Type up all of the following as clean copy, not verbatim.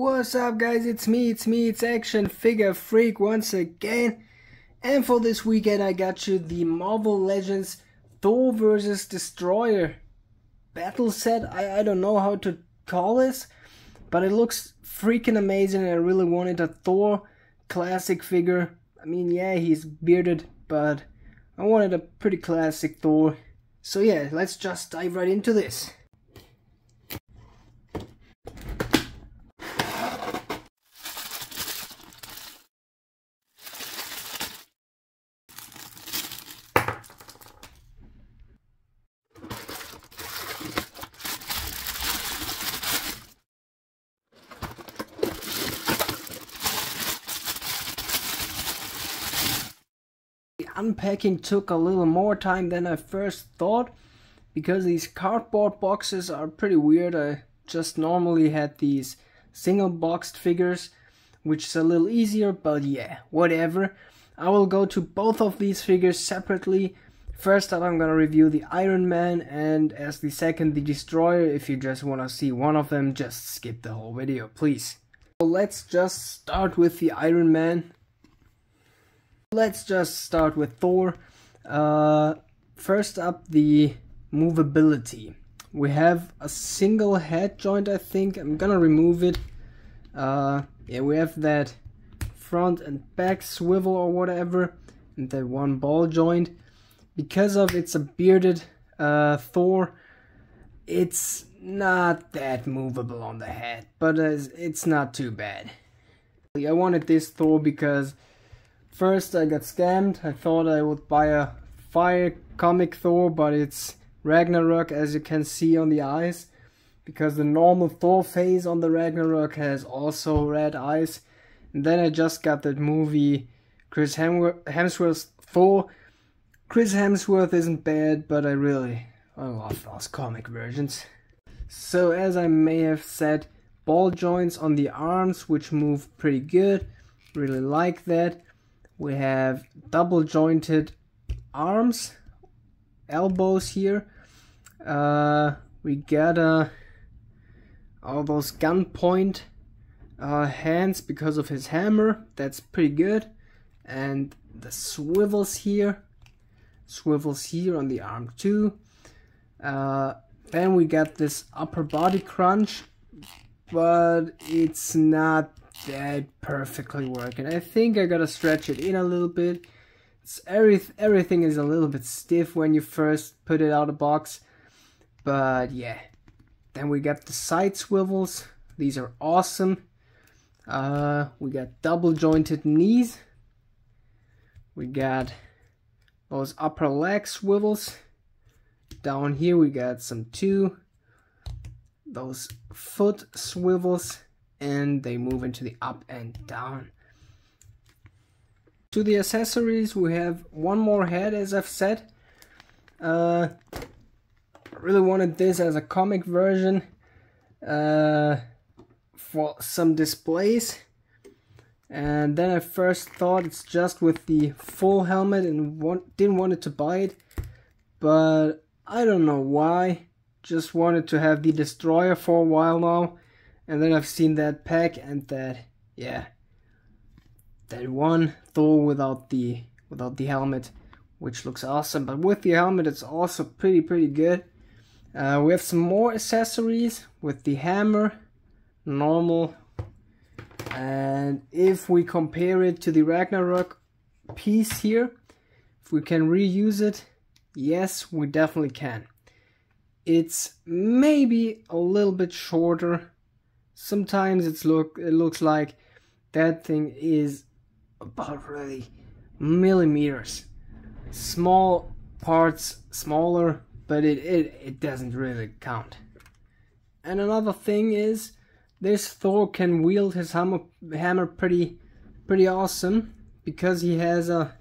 What's up guys, it's me, it's Action Figure Freak once again. And for this weekend I got you the Marvel Legends Thor vs. Destroyer battle set. I don't know how to call this, but it looks freaking amazing and I really wanted a Thor classic figure. I mean, yeah, he's bearded, but I wanted a pretty classic Thor. So yeah, let's just dive right into this. Unpacking took a little more time than I first thought, because these cardboard boxes are pretty weird. I just normally had these single boxed figures, which is a little easier, but yeah, whatever. I will go to both of these figures separately. First up, I'm gonna review the Iron Man, and as the second, the Destroyer. If you just wanna see one of them, just skip the whole video, please. So let's just start with the Iron Man. Let's just start with Thor. First up, the movability. We have a single head joint, I think. I'm gonna remove it. Yeah, we have that front and back swivel or whatever, and that one ball joint. Because of it's a bearded Thor, it's not that movable on the head, but it's not too bad. I wanted this Thor because first I got scammed. I thought I would buy a fire Comic Thor, but it's Ragnarok, as you can see on the eyes, because the normal Thor face on the Ragnarok has also red eyes. And then I just got that movie Chris Hemsworth's Thor. Chris Hemsworth isn't bad, but I love those comic versions. So as I may have said, ball joints on the arms, which move pretty good. Really like that. We have double jointed arms, elbows here. We got all those gunpoint hands because of his hammer. That's pretty good. And the swivels here on the arm too. Then we got this upper body crunch, but it's not that perfectly working. I think I gotta stretch it in a little bit. Everything is a little bit stiff when you first put it out of the box, but yeah. Then we got the side swivels. These are awesome. We got double jointed knees. We got those upper leg swivels. Down here we got some too. Those foot swivels, and they move into the up and down. To the accessories, we have one more head, as I've said. I really wanted this as a comic version for some displays, and then I first thought it's just with the full helmet and didn't want to buy it, but I don't know why. Just wanted to have the Destroyer for a while now. And then I've seen that pack and that one Thor without the helmet, which looks awesome. But with the helmet, it's also pretty good. We have some more accessories with the hammer, normal. And if we compare it to the Ragnarok piece here, if we can reuse it, yes, we definitely can. It's maybe a little bit shorter. Sometimes it looks like that thing is about really millimeters. Small parts smaller, but it doesn't really count. And another thing is, this Thor can wield his hammer pretty awesome, because he has a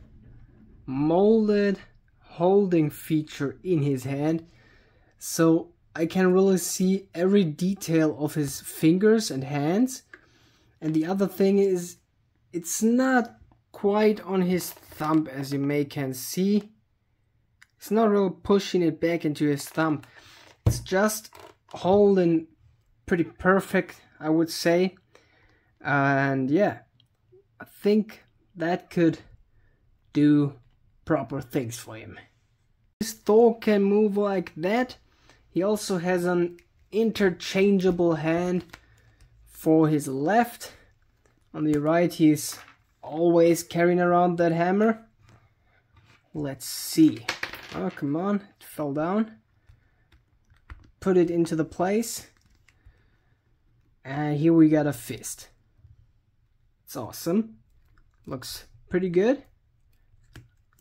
molded holding feature in his hand. So I can really see every detail of his fingers and hands. And the other thing is, it's not quite on his thumb, as you can see. It's not really pushing it back into his thumb. It's just holding pretty perfect, I would say. And yeah, I think that could do proper things for him. This Thor can move like that. He also has an interchangeable hand for his left. On the right, he's always carrying around that hammer. Let's see. Oh, come on, it fell down. Put it into the place. And here we got a fist. It's awesome. Looks pretty good.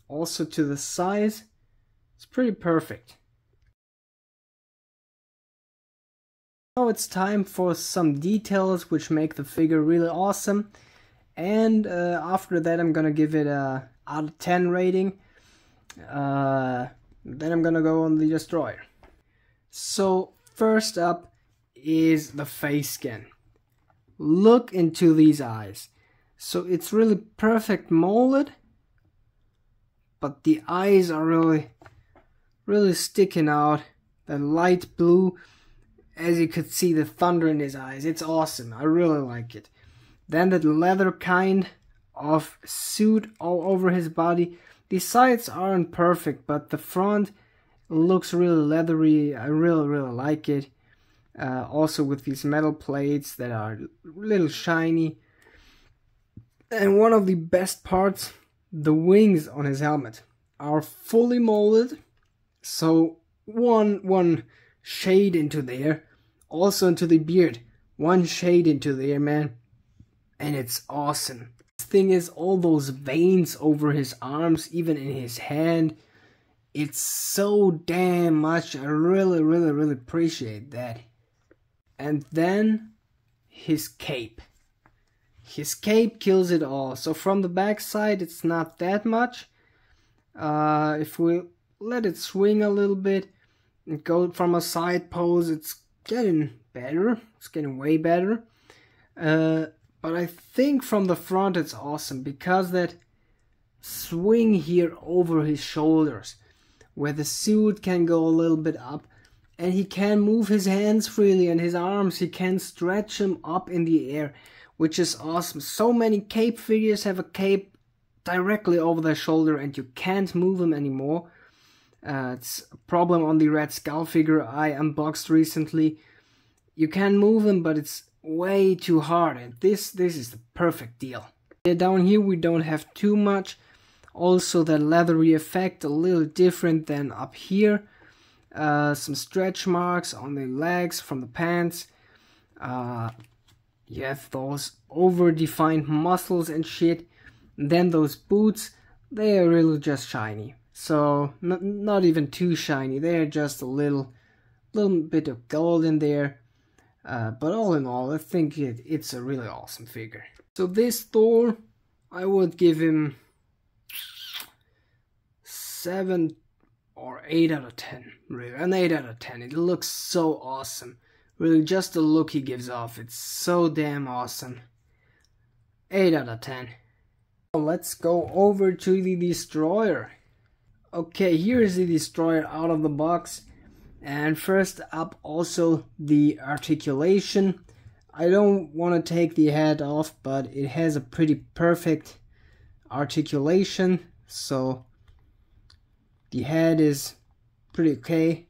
Also to the size, it's pretty perfect. Now it's time for some details which make the figure really awesome. And after that I'm gonna give it a out of 10 rating. Then I'm gonna go on the Destroyer. So first up is the face scan. Look into these eyes. So it's really perfect molded, but the eyes are really sticking out. The light blue, as you could see the thunder in his eyes. It's awesome. I really like it. Then that leather kind of suit all over his body. The sides aren't perfect, but the front looks really leathery. I really like it. Also with these metal plates that are a little shiny. And one of the best parts, the wings on his helmet are fully molded. So one shade into there. Also into the beard. One shade into there, man. And it's awesome. The thing is, all those veins over his arms, even in his hand, it's so damn much. I really appreciate that. And then his cape. His cape kills it all. So from the back side, it's not that much. If we let it swing a little bit and go from a side pose, it's getting better. It's getting way better. But I think from the front it's awesome because that swing here over his shoulders, where the suit can go a little bit up, and he can move his hands freely and his arms, he can stretch them up in the air, which is awesome. So many cape figures have a cape directly over their shoulder and you can't move them anymore. It's a problem on the Red Skull figure I unboxed recently. You can move them, but it's way too hard, and this is the perfect deal. Down here we don't have too much. Also the leathery effect a little different than up here. Some stretch marks on the legs from the pants. You have those over-defined muscles and shit. And then those boots, they are really just shiny. So not even too shiny. They're just a little bit of gold in there. But all in all, I think it's a really awesome figure. So this Thor, I would give him 7 or 8 out of 10. Really, an 8 out of 10. It looks so awesome. Really, just the look he gives off, it's so damn awesome. 8 out of 10. Let's go over to the Destroyer. Okay, here is the Destroyer out of the box. And first up, also the articulation. I don't want to take the head off, but it has a pretty perfect articulation. So the head is pretty okay.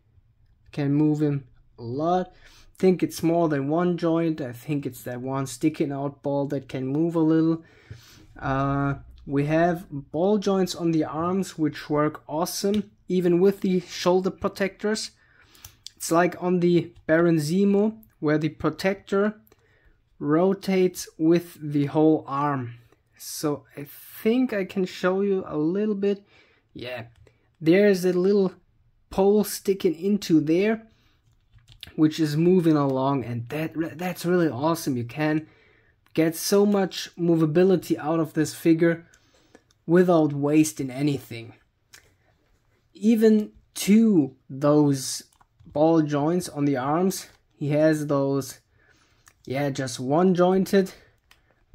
Can move him a lot. I think it's more than one joint. I think it's that one sticking out ball that can move a little. We have ball joints on the arms which work awesome, even with the shoulder protectors. It's like on the Baron Zemo, where the protector rotates with the whole arm. So I think I can show you a little bit. Yeah, there's a little pole sticking into there, which is moving along, and that's really awesome. You can get so much movability out of this figure without wasting anything. Even to those ball joints on the arms, he has those, yeah, just one jointed,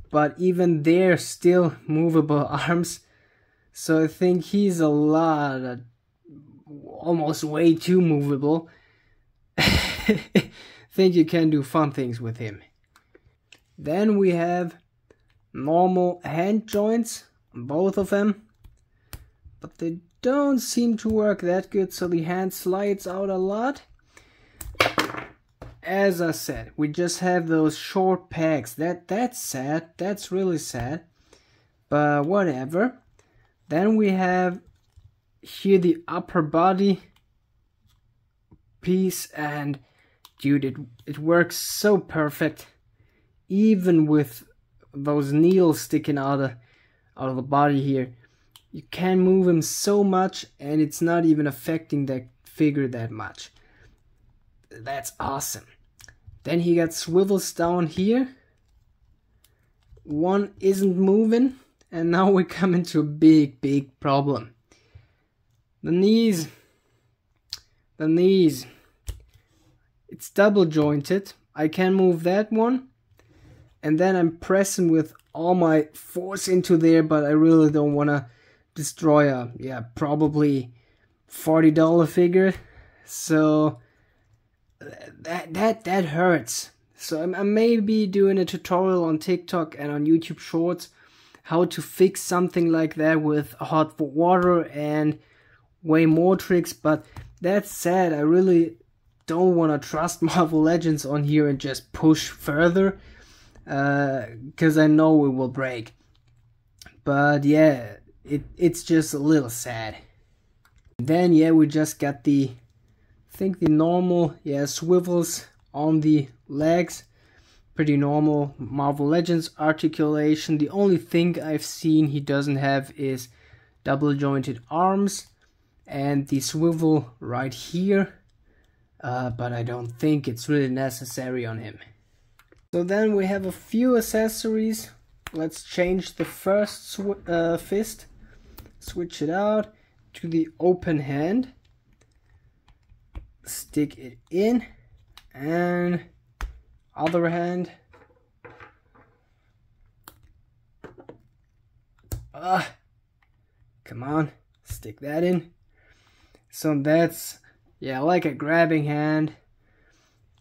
but even they're still movable arms. So I think he's almost way too movable. I think you can do fun things with him. Then we have normal hand joints on both of them, but they don't seem to work that good, so the hand slides out a lot. As I said, we just have those short pegs. That's sad. That's really sad. But whatever. Then we have here the upper body piece, and dude, it works so perfect. Even with those needles sticking out of the body here, you can move him so much, and it's not even affecting the figure that much. That's awesome. Then he got swivels down here. One isn't moving, and now we come into a big problem. The knees. It's double jointed. I can move that one, and then I'm pressing with all my force into there, but I really don't want to destroy a probably $40 figure. So that hurts. So I may be doing a tutorial on TikTok and on YouTube Shorts how to fix something like that with hot water and way more tricks, but that's sad. I really don't want to trust Marvel Legends on here and just push further, because I know it will break. But yeah, it's just a little sad. Then yeah, we just got the normal swivels on the legs. Pretty normal Marvel Legends articulation. The only thing I've seen he doesn't have is double jointed arms and the swivel right here, but I don't think it's really necessary on him. So then we have a few accessories. Let's change the first fist, switch it out to the open hand, stick it in, and other hand. Come on, stick that in. So that's like a grabbing hand.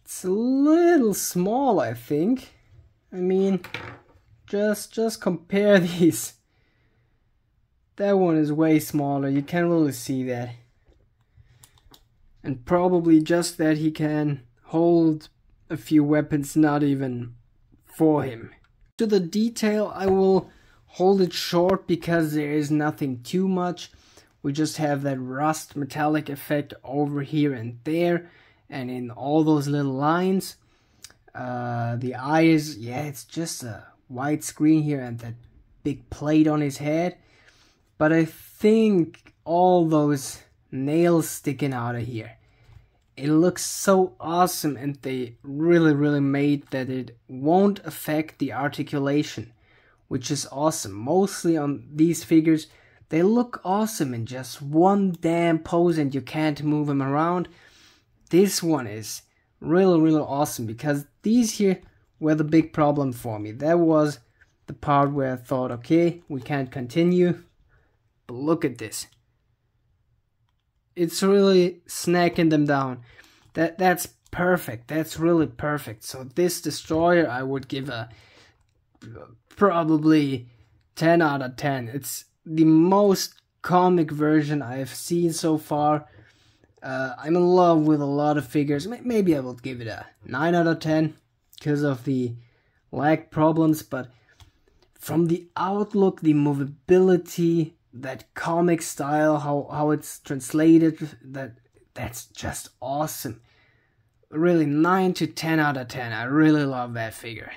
It's a little small, I think. I mean, just compare these. That one is way smaller. You can't really see that. And probably just that he can hold a few weapons, not even for him. To the detail, I will hold it short because there is nothing too much. We just have that rust metallic effect over here and there, and in all those little lines. The eyes, it's just a white screen here and that big plate on his head. But I think all those nails sticking out of here, it looks so awesome, and they really made that it won't affect the articulation, which is awesome. Mostly on these figures, they look awesome in just one damn pose and you can't move them around. This one is really awesome, because these here were the big problem for me. That was the part where I thought, okay, we can't continue. But look at this. It's really snacking them down. That's perfect. That's really perfect. So this destroyer, I would give a probably 10 out of 10. It's the most comic version I've seen so far. I'm in love with a lot of figures. Maybe I will give it a 9 out of 10 because of the lag problems, but from the outlook, the movability, that comic style, how it's translated, that's just awesome. Really 9 to 10 out of 10. I really love that figure.